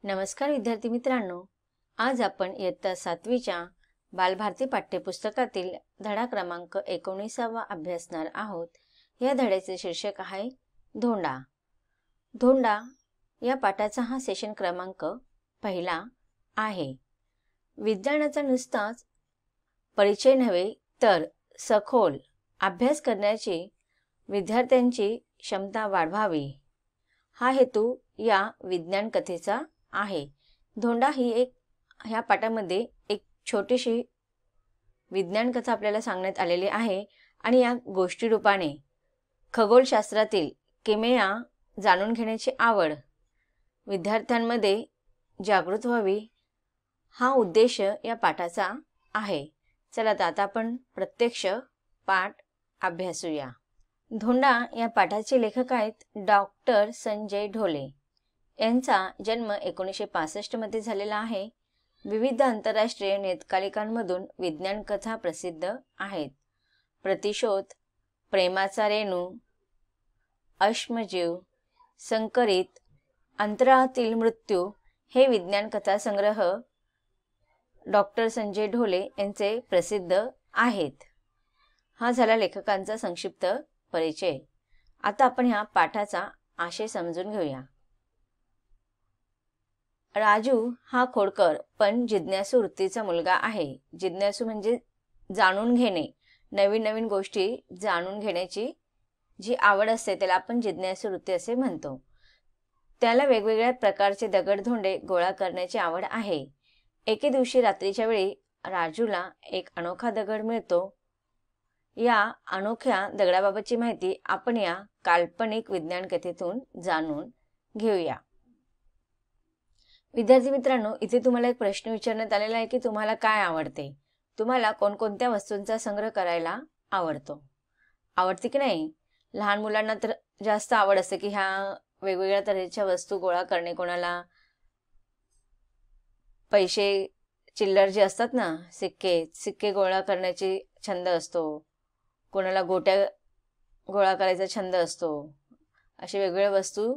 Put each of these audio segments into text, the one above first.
नमस्कार विद्यार्थी मित्रांनो, आज आपण इयत्ता 7वीच्या बालभारती पाठ्यपुस्तकातील धडा क्रमांक 19वा अभ्यासणार आहोत। या धड्याचे शीर्षक आहे धोंडा। धोंडा या पाठाचा हा सेशन क्रमांक पहिला आहे। विज्ञानाचा नुसताच परिचय नव्हे तर सखोल अभ्यास करण्याची विद्यार्थ्यांची क्षमता वाढवावी हा हेतू या विज्ञान कथेचा आहे। धोंडा ही ह्या पाठामध्ये एक छोटीशी विज्ञान कथा आपल्याला सांगण्यात आलेली आहे आणि या गोष्टी रूपाने खगोलशास्त्रातील किमया जाणून घेण्याची आवड विद्यार्थ्यांमध्ये जागृत व्हावी हा उद्देश या पाठाचा आहे। चला आता आपण प्रत्यक्ष पाठ अभ्यासूया। धोंडा या पाठाचे लेखक आहेत डॉक्टर संजय ढोले। यांचा जन्म 1965 मध्ये झालेला आहे। विविध आंतरराष्ट्रीय नियतकालिकांमधून विज्ञान कथा प्रसिद्ध आहेत। प्रतिशोध, प्रेमाचा रेणू, अश्मजीव, संकरित, अंतराळातील मृत्यू हे विज्ञान कथा संग्रह डॉक्टर संजय ढोले यांचे प्रसिद्ध आहेत। हा झाला लेखकांचा संक्षिप्त परिचय। आता आपण ह्या पाठाचा आशय समजून घेऊया। राजू हा खोडकर पण जिज्ञासू वृत्तीचा मुलगा आहे। जिज्ञासू म्हणजे जाणून घेणे, नवीन नवीन गोष्टी जाणून घेण्याची जी आवड असते त्याला आपण जिज्ञासू वृत्ती असे म्हणतो। त्याला वेगवेगळ्या प्रकारचे दगडधोंडे गोळा करण्याची आवड आहे। एके दिवशी रात्रीच्या वेळी राजूला एक अनोखा दगड मिळतो। या अनोख्या दगडाबाबतची माहिती आपण या काल्पनिक विज्ञान कथेतून जाणून घेऊया। विद्यार्थी मित्रांनो, इथे तुम्हाला एक प्रश्न विचारण्यात आलेला आहे की तुम्हाला काय आवडते? तुम्हाला कोणकोणत्या वस्तूंचा संग्रह करायला आवडतो? आवडते की नाही? लहान मुलांना तर जास्त आवड असते की ह्या वेगवेगळ्या तऱ्हेच्या वस्तू गोळा करणे, कोणाला पैसे चिल्लर जे असतात ना, सिक्के गोळा करण्याची छंद असतो, कोणाला गोट्या गोळा करायचा छंद असतो। अशा वेगवेगळ्या वस्तू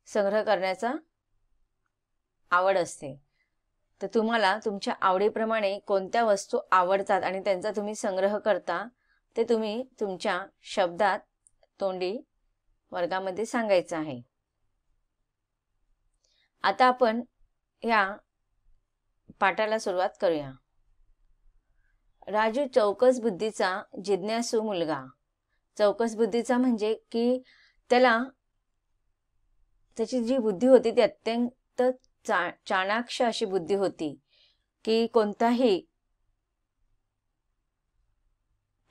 संग्रह करण्याचा आवड असते। तर तुम्हाला तुमच्या आवडीप्रमाणे कोणत्या वस्तू आवडतात आणि त्यांचा तुम्ही संग्रह करता ते तुम्ही तुमच्या शब्दात तोंडी वर्गामध्ये सांगायचं आहे। आता आपण या पाठाला सुरुवात करूया। राजू चौकस बुद्धीचा जिज्ञासू मुलगा। चौकस बुद्धीचा म्हणजे की त्याची जी बुद्धी होती ती अत्यंत चाणाक्ष अशी बुद्धी होती की कोणताही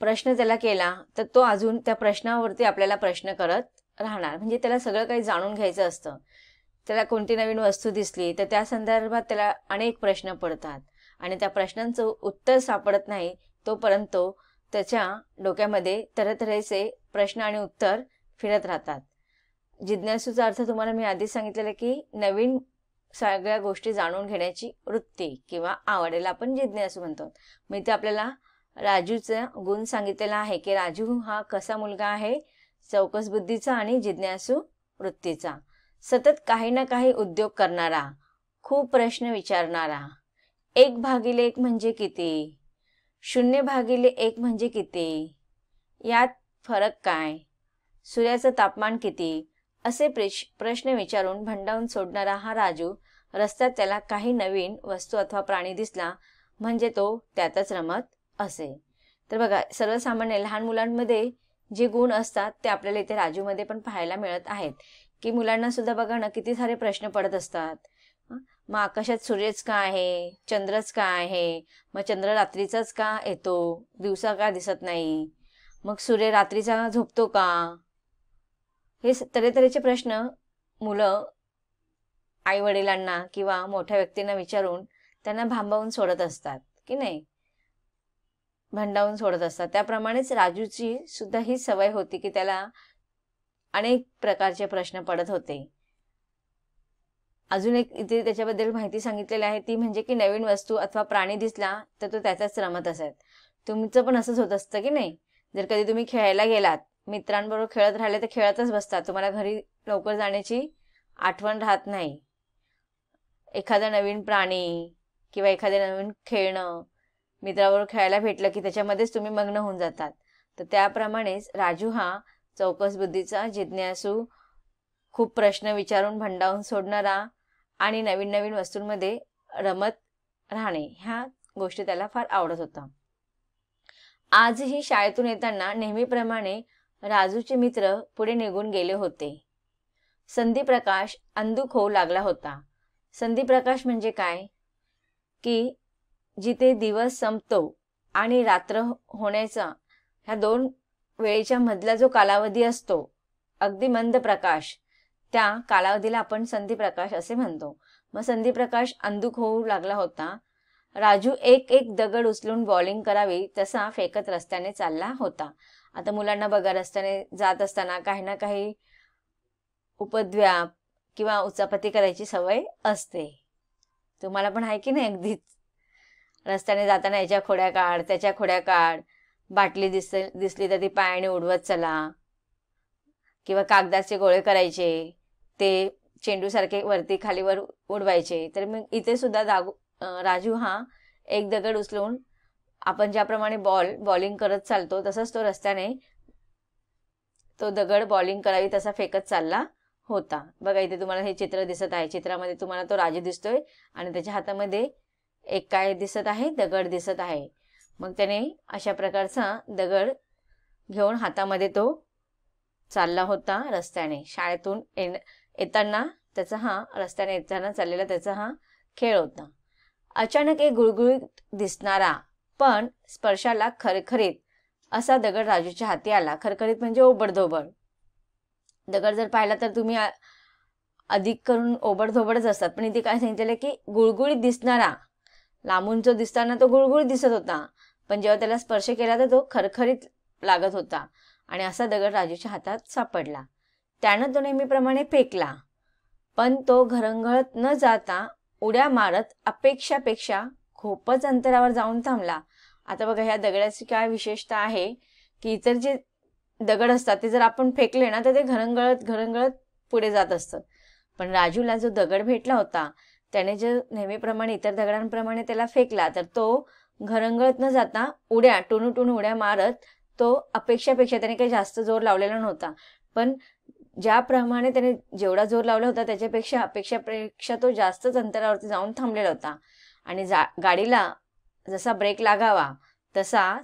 प्रश्न त्याला केला तर तो अजून त्या प्रश्नावरती आपल्याला प्रश्न करत राहणार। म्हणजे त्याला सगळं काही जाणून घ्यायचं असतं। त्याला कोणती नवीन वस्तू दिसली तर त्या संदर्भात त्याला अनेक प्रश्न पडतात आणि त्या प्रश्नांचं उत्तर सापडत नाही तोपर्यंत त्याच्या डोक्यामध्ये तऱ्हेतऱ्हेचे प्रश्न आणि उत्तर फिरत राहतात। जिज्ञासूचा अर्थ तुम्हाला मी आधी सांगितलेला की नवीन सगळ्या गोष्टी जाणून घेण्याची वृत्ती किंवा आवड आपण जिज्ञासू म्हणतो। मग इथे आपल्याला राजूचा गुण सांगितलेला आहे की राजू हा कसा मुलगा आहे? चौकस बुद्धीचा आणि जिज्ञासू वृत्तीचा। सतत काही ना काही उद्योग करणारा, खूप प्रश्न विचारणारा। 1/1 म्हणजे किती? 0/1 म्हणजे किती? यात फरक काय? सूर्याचं तापमान किती? असे प्रश्न विचारून भंडावून सोडणारा हा राजू रस्त्यात त्याला काही नवीन वस्तू अथवा प्राणी दिसला म्हणजे तो त्यातच रमत असे। तर बघा, सर्वसामान्य लहान मुलांमध्ये जे गुण असतात ते आपल्याला इथे राजूमध्ये पण पाहायला मिळत आहेत की मुलांना सुद्धा बघा ना किती सारे प्रश्न पडत असतात। मग आकाशात सूर्यच का आहे? चंद्रच का आहे? मग चंद्र रात्रीचाच का येतो? दिवसा का दिसत नाही? मग सूर्य रात्रीचा झोपतो का? हे तऱ्हेतऱ्हेचे प्रश्न मुलं आई वडिलांना किंवा मोठ्या व्यक्तींना विचारून त्यांना भांबावून सोडत असतात की नाही, भंडावून सोडत असतात। त्याप्रमाणेच राजूची सुद्धा ही सवय होती की त्याला अनेक प्रकारचे प्रश्न पडत होते। अजून एक इथे त्याच्याबद्दल माहिती सांगितलेली आहे ती म्हणजे की नवीन वस्तू अथवा प्राणी दिसला तर तो त्याचाच रमत असत। तुमचं पण असंच होत असतं की नाही? जर कधी तुम्ही खेळायला गेलात, मित्रांबरोबर खेळत राहिले तर खेळतच बसतात, तुम्हाला घरी लवकर जाण्याची आठवण राहत नाही। एखादा नवीन प्राणी किंवा एखादे नवीन खेळणं मित्राबरोबर खेळायला भेटलं की त्याच्यामध्येच तुम्ही मग्न होऊन जातात. तर त्याप्रमाणेच राजू हा चौकस बुद्धीचा, जिज्ञासू, खूप प्रश्न विचारून भंडावून सोडणारा आणि नवीन नवीन वस्तूंमध्ये रमत राहणे ह्या गोष्टी त्याला फार आवडत होता. आजही शाळेतून येताना नेहमीप्रमाणे राजूचे मित्र पुढे निघून गेले होते. संधीप्रकाश अंधुक होऊ लागला होता. संधीप्रकाश म्हणजे काय की जिथे दिवस संपतो आणि रात्र होण्याचा ह्या दोन वेळेच्या मधला जो कालावधी असतो, अगदी मंद प्रकाश, त्या कालावधीला आपण संधीप्रकाश असे म्हणतो. मग संधीप्रकाश अंधुक होऊ लागला होता. राजू एक एक दगड उचलून बॉलिंग करावी तसा फेकत रस्त्याने चालला होता. आता मुलांना बघा, रस्त्याने जात असताना काही ना काही उपद्व्याप किंवा उचापती करायची सवय असते. तुम्हाला पण आहे की नाही? अगदीच रस्त्याने जाताना याच्या खोड्या काढ, त्याच्या खोड्या काढ, बाटली दिसली तर ती पायाने उडवत चला, किंवा कागदाचे गोळे करायचे, ते चेंडूसारखे वरती खालीवर उडवायचे. तर मग इथे सुद्धा राजू हा एक दगड उचलून, आपण ज्याप्रमाणे बॉलिंग करत चालतो तसंच तो रस्त्याने तो दगड बॉलिंग करावी तसा फेकत चालला होता. बघा इथे तुम्हाला हे चित्र दिसत आहे. चित्रामध्ये तुम्हाला तो राजू दिसतोय आणि त्याच्या हातामध्ये एक काय दिसत आहे? दगड दिसत आहे. मग त्याने अशा प्रकारचा दगड घेऊन हातामध्ये तो चालला होता रस्त्याने. शाळेतून येताना त्याचा हा रस्त्याने येताना चाललेला त्याचा हा खेळ होता. अचानक एक गुळगुळीत दिसणारा पण स्पर्शाला खरखरीत असा दगड राजूच्या हाती आला. खरखरीत म्हणजे ओबडधोबड. दगड जर पाहिला तर तुम्ही अधिक करून ओबडधोबडच असतात, पण इथे काय सांगितलेलं की गुळगुळीत दिसणारा. लांबून जो दिसताना तो गुळगुळीत दिसत होता, पण जेव्हा त्याला स्पर्श केला तर तो खरखरीत लागत होता. आणि असा दगड राजूच्या हातात सापडला. त्यानं तो नेहमीप्रमाणे फेकला, पण तो घरंगळत न जाता उड्या मारत अपेक्षापेक्षा खूपच अंतरावर जाऊन थांबला. आता बघा, ह्या दगडाची काय विशेषता आहे की इतर जे दगड असतात ते जर आपण फेकले ना तर ते घरंगळत पुढे जात असतं. पण राजूला जो दगड भेटला होता त्याने जे नेहमीप्रमाणे इतर दगडांप्रमाणे त्याला फेकला तर तो घरंगळत न जाता टुनू उड्या मारत तो अपेक्षापेक्षा, त्याने काही जास्त जोर लावलेला नव्हता, पण ज्याप्रमाणे त्याने जेवढा जोर लावला होता त्याच्यापेक्षा अपेक्षापेक्षा तो जास्तच अंतरावरती जाऊन थांबलेला होता. आणि गाडीला जसा ब्रेक लागावा तसा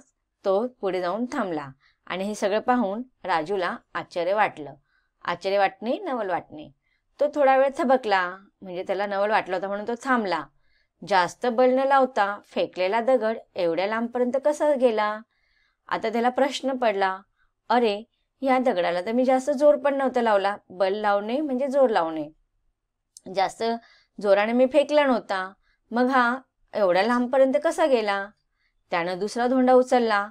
तो पुढे जाऊन थांबला. आणि हे सगळं पाहून राजूला आश्चर्य वाटलं. आश्चर्य वाटणे, नवल वाटणे. तो थोडा वेळ थबकला, म्हणजे त्याला नवल वाटलं होतं म्हणून तो थांबला. जास्त बल न लावता फेकलेला दगड एवढ्या लांबपर्यंत कसा गेला? आता त्याला प्रश्न पडला, अरे या दगडाला तर मी जास्त जोर पण नव्हता लावला. बल लावणे म्हणजे जोर लावणे. जास्त जोराने मी फेकला नव्हता, मग हा एवढ्या लांबपर्यंत कसा गेला? त्यानं दुसरा धोंडा उचलला.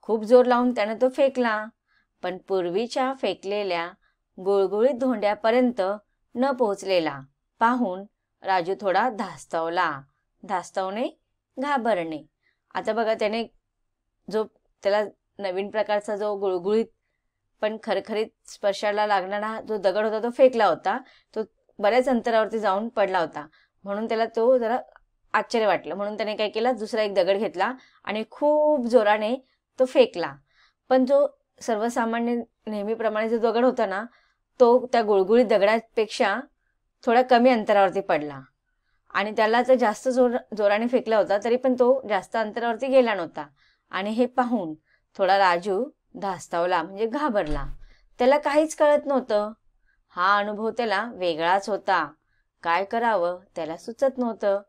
खूप जोर लावून त्यानं तो फेकला, पण पूर्वीच्या फेकलेल्या गुळगुळीत धोंड्यापर्यंत न पोहोचलेला पाहून राजू थोडा धास्तावला. धास्तावणे, घाबरणे. आता बघा, त्याला नवीन प्रकारचा जो गुळगुळीत पण खरखरीत स्पर्शाला लागणारा जो दगड होता तो फेकला होता. तो बऱ्याच अंतरावरती जाऊन पडला होता, म्हणून त्याला तो जरा आश्चर्य वाटलं. म्हणून त्याने काय केलं, दुसरा एक दगड घेतला आणि खूप जोराने तो फेकला. पण जो सर्वसामान्य नेहमीप्रमाणे जो दगड होता ना तो त्या गुळगुळीत दगडापेक्षा थोडा कमी अंतरावरती पडला. आणि त्याला तर जास्त जोराने फेकला होता तरी पण तो जास्त अंतरावरती गेला नव्हता. आणि हे पाहून थोडा राजू धास्तावला, म्हणजे घाबरला. त्याला काहीच कळत नव्हतं. हा अनुभव त्याला वेगळाच होता. काय करावं त्याला सुचत नव्हतं.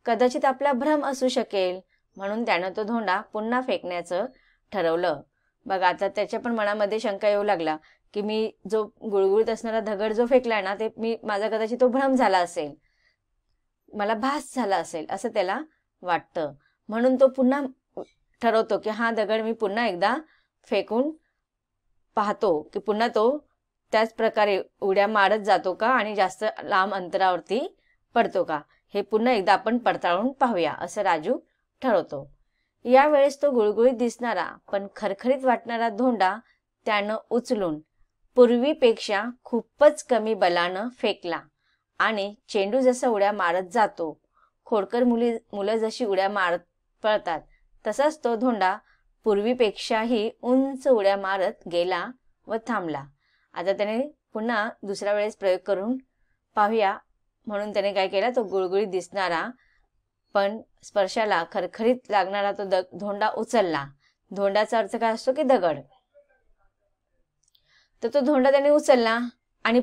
कदाचित आपला भ्रम असू शकेल, म्हणून त्यानं तो धोंडा पुन्हा फेकण्याचं ठरवलं. बघा, आता त्याच्या पण मनामध्ये शंका येऊ लागला की मी जो गुळगुळीत असणारा दगड जो फेकलाय ना ते माझा कदाचित तो भ्रम झाला असेल, मला भास झाला असेल असं त्याला वाटतं. म्हणून तो पुन्हा ठरवतो की हा दगड मी पुन्हा एकदा फेकून पाहतो की पुन्हा तो त्याच प्रकारे उड्या मारत जातो का आणि जास्त लांब अंतरावरती पडतो का, हे पुन्हा एकदा आपण पडताळून पाहूया असं राजू ठरवतो. यावेळेस तो गुळगुळीत दिसणारा पण खरखरीत वाटणारा धोंडा त्यानं उचलून पूर्वीपेक्षा खूपच कमी बलानं फेकला आणि चेंडू जसा उड्या मारत जातो, खोडकर मुलं जशी उड्या मारत पळतात, तसाच तो धोंडा पूर्वीपेक्षाही उंच उड्या मारत गेला व थांबला. आता त्याने पुन्हा दुसऱ्या वेळेस प्रयोग करून पाहूया म्हणून त्याने काय केला, तो गुळगुळीत दिसणारा पण स्पर्शाला खरखरीत लागणारा तो धोंडा उचलला. धोंडाचा अर्थ काय असतो की दगड. तर तो धोंडा त्याने उचलला आणि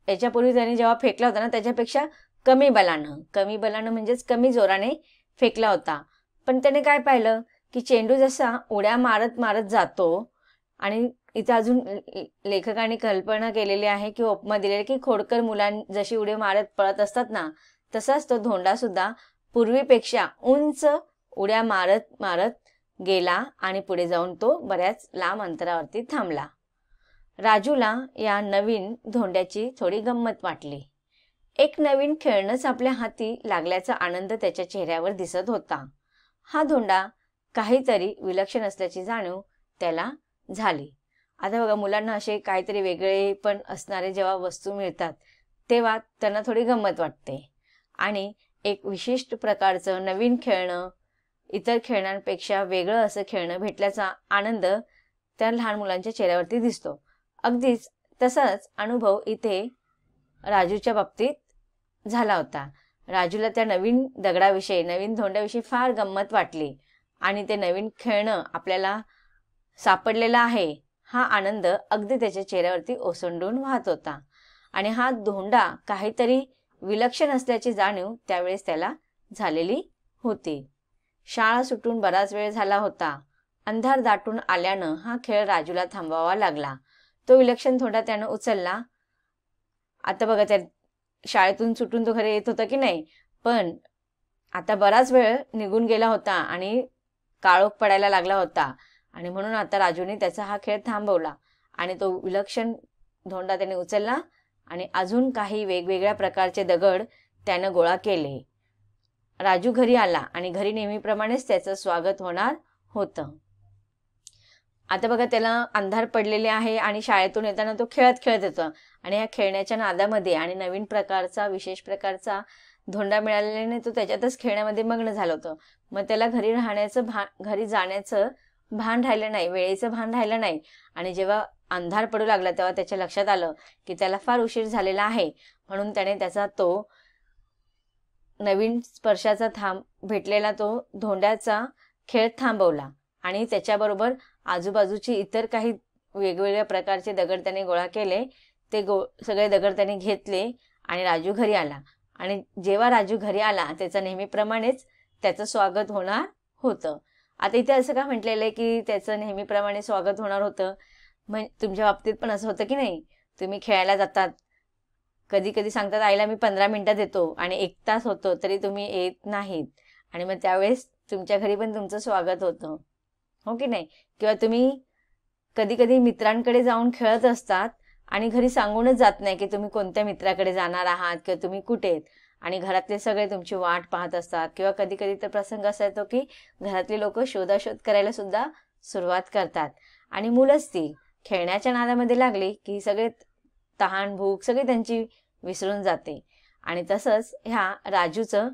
याच्यापूर्वी त्याने जेव्हा फेकला होता ना त्याच्यापेक्षा कमी बलानं म्हणजेच कमी जोराने फेकला होता. पण त्याने काय पाहिलं की चेंडू जसा उड्या मारत मारत जातो, आणि इथे अजून लेखकाने कल्पना केलेली आहे की उपमा दिलेली की खोडकर मुलां जशी उडी मारत पळत असतात ना, तसाच तो धोंडा सुद्धा पूर्वीपेक्षा उंच उड्या मारत मारत गेला आणि पुढे जाऊन तो बऱ्याच लांब अंतरावरती थांबला. राजूला या नवीन धोंड्याची थोडी गंमत वाटली. एक नवीन खेळणंच आपल्या हाती लागल्याचा आनंद त्याच्या चेहऱ्यावर दिसत होता. हा धोंडा काहीतरी विलक्षण असल्याची जाणीव त्याला झाली. आता बघा, मुलांना असे काहीतरी वेगळे पण असणारे जेव्हा वस्तू मिळतात तेव्हा त्यांना थोडी गंमत वाटते, आणि एक विशिष्ट प्रकारचं नवीन खेळणं, इतर खेळण्यांपेक्षा वेगळं असं खेळणं भेटल्याचा आनंद त्या लहान मुलांच्या चेहऱ्यावरती दिसतो. अगदीच तसाच अनुभव इथे राजूच्या बाबतीत झाला होता. राजूला त्या नवीन दगडाविषयी, नवीन धोंड्याविषयी फार गंमत वाटली, आणि ते नवीन खेळणं आपल्याला सापडलेलं आहे हा आनंद अगदी त्याच्या चेहऱ्यावरती ओसंडून वाहत होता. आणि हा धोंडा काहीतरी विलक्षण असल्याची जाणीव त्यावेळेस त्याला झालेली होती. शाळा सुटून बराच वेळ झाला होता. अंधार दाटून आल्यानं हा खेळ राजूला थांबवावा लागला. तो विलक्षण धोंडा त्यानं उचलला. आता बघा, त्या शाळेतून सुटून तो घरी येत होता की नाही, पण आता बराच वेळ निघून गेला होता आणि काळोख पडायला लागला होता, आणि म्हणून आता राजूने त्याचा हा खेळ थांबवला आणि तो विलक्षण धोंडा त्याने उचलला आणि अजून काही वेगवेगळ्या प्रकारचे दगड त्यानं गोळा केले. राजू घरी आला आणि घरी नेहमीप्रमाणेच त्याचं स्वागत होणार होतं. आता बघा, त्याला अंधार पडलेले आहे आणि शाळेतून येताना तो खेळत येतो, आणि या खेळण्याच्या नादामध्ये आणि नवीन प्रकारचा विशेष प्रकारचा धोंडा मिळालेल्याने तो त्याच्यातच खेळण्यामध्ये मग्न झालं होतं. मग त्याला घरी जाण्याचं भान राहिलं नाही, वेळेचं भान राहिलं नाही. आणि जेव्हा अंधार पडू लागला तेव्हा त्याच्या लक्षात आलं की त्याला फार उशीर झालेला आहे, म्हणून त्याने त्याचा तो नवीन स्पर्शाचा भेटलेला तो धोंड्याचा खेळ थांबवला, आणि त्याच्याबरोबर आजूबाजूची इतर काही वेगवेगळ्या प्रकारचे दगड त्याने गोळा केले. ते सगळे दगड त्याने घेतले आणि राजू घरी आला. आणि जेव्हा राजू घरी आला त्याचं नेहमीप्रमाणेच त्याचं स्वागत होणार होतं. आता इथे असं का म्हटलेलं आहे की त्याचं नेहमीप्रमाणे स्वागत होणार होतं? तुमच्या बाबतीत पण असं होतं की नाही, तुम्ही खेळायला जातात, कधी कधी सांगतात आईला मी 15 मिनिटात येतो, आणि 1 तास होतो तरी तुम्ही येत नाहीत, आणि मग त्यावेळेस तुमच्या घरी पण तुमचं स्वागत होतं, हो की नाही? किंवा तुम्ही कधी कधी मित्रांकडे जाऊन खेळत असतात आणि घरी सांगूनच जात नाही की तुम्ही कोणत्या मित्राकडे जाणार आहात किंवा तुम्ही कुठे आहेत, आणि घरातले सगळे तुमची वाट पाहत असतात. किंवा कधी कधी तर प्रसंग असा येतो की घरातली लोक शोधाशोध करायला सुद्धा सुरुवात करतात, आणि मुलंच ती खेळण्याच्या नादामध्ये लागली की सगळे तहान भूक सगळी त्यांची विसरून जाते. आणि तसंच ह्या राजूचं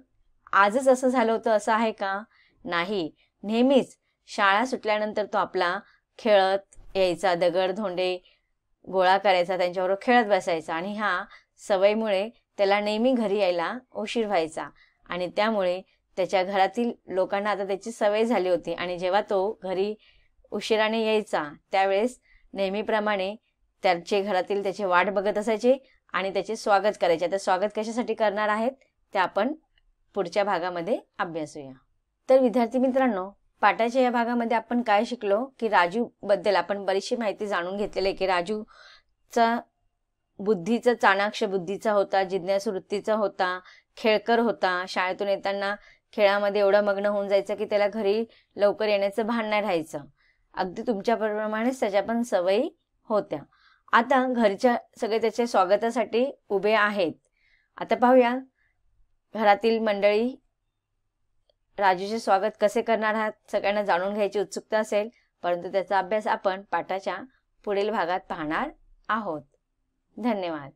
आजच असं झालं होतं असं आहे का? नाही. नेहमीच शाळा सुटल्यानंतर तो आपला खेळत यायचा, दगड धोंडे गोळा करायचा, त्यांच्याबरोबर खेळत बसायचा, आणि ह्या सवयीमुळे त्याला नेहमी घरी यायला उशीर व्हायचा, आणि त्यामुळे त्याच्या घरातील लोकांना आता त्याची सवय झाली होती. आणि जेव्हा तो घरी उशिराने यायचा त्यावेळेस नेहमीप्रमाणे त्याचे घरातील त्याची वाट बघत असायचे आणि त्याचे स्वागत करायचे. आता स्वागत कशासाठी करणार आहेत ते आपण पुढच्या भागामध्ये अभ्यासूया. तर विद्यार्थी मित्रांनो, पाठाच्या या भागामध्ये आपण काय शिकलो की राजू बद्दल आपण बरीचशी माहिती जाणून घेतलेली आहे की राजूचा बुद्धीचा चाणाक्ष बुद्धीचा होता, जिज्ञासू वृत्तीचा होता, खेळकर होता. शाळेतून येताना खेळामध्ये एवढा मग्न होऊन जायचं की त्याला घरी लवकर येण्याचं भान नाही राहायचं. अगदी तुमच्याप्रमाणेच त्याच्या पण सवयी होत्या. आता घरच्या सगळे त्याच्या स्वागतासाठी उभे आहेत. आता पाहूया घरातील मंडळी राजूचे स्वागत कसे करणार आहात सगळ्यांना जाणून घ्यायची उत्सुकता असेल, परंतु त्याचा अभ्यास आपण पाठाच्या पुढील भागात पाहणार आहोत. धन्यवाद.